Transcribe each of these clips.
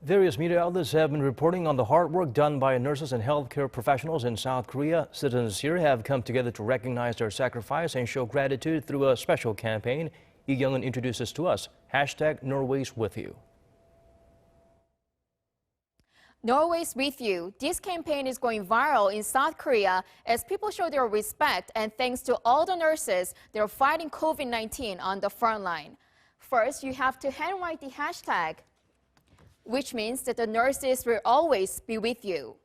Various media outlets have been reporting on the hard work done by nurses and healthcare professionals in South Korea. Citizens here have come together to recognize their sacrifice and show gratitude through a special campaign. Kyung-eun introduces to us #Nurways with you. Nurways with you. This campaign is going viral in South Korea as people show their respect and thanks to all the nurses that are fighting COVID-19 on the front line. First, you have to handwrite the hashtag, which means that the nurses will always be with you.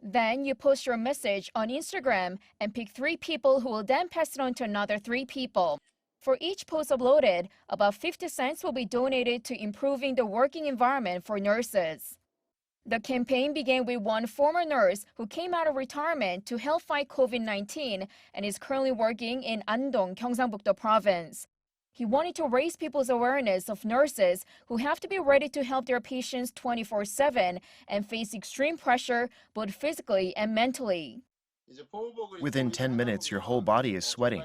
Then you post your message on Instagram and pick 3 people who will then pass it on to another 3 people. For each post uploaded, about 50 cents will be donated to improving the working environment for nurses. The campaign began with one former nurse who came out of retirement to help fight COVID-19 and is currently working in Andong, Gyeongsangbuk-do Province. He wanted to raise people's awareness of nurses who have to be ready to help their patients 24/7 and face extreme pressure both physically and mentally. Within 10 minutes, your whole body is sweating,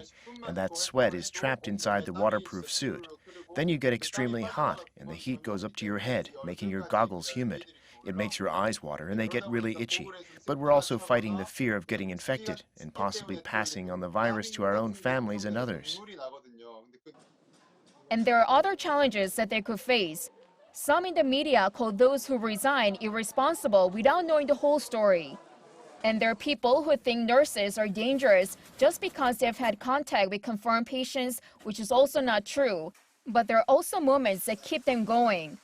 and that sweat is trapped inside the waterproof suit. Then you get extremely hot, and the heat goes up to your head, making your goggles humid. It makes your eyes water, and they get really itchy. But we're also fighting the fear of getting infected and possibly passing on the virus to our own families and others. And there are other challenges that they could face. Some in the media call those who resign irresponsible without knowing the whole story. And there are people who think nurses are dangerous just because they've had contact with confirmed patients, which is also not true. But there are also moments that keep them going.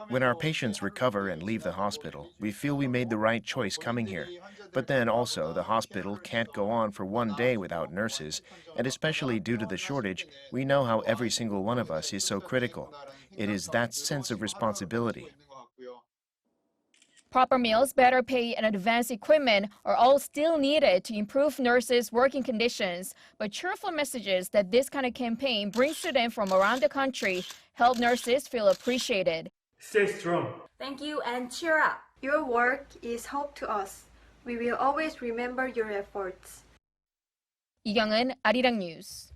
When our patients recover and leave the hospital, we feel we made the right choice coming here. But then also, the hospital can't go on for one day without nurses, and especially due to the shortage, we know how every single one of us is so critical. It is that sense of responsibility. Proper meals, better pay, and advanced equipment are all still needed to improve nurses' working conditions. But cheerful messages that this kind of campaign brings to them from around the country help nurses feel appreciated. Stay strong. Thank you and cheer up. Your work is hope to us. We will always remember your efforts. Kyung-eun, Arirang News.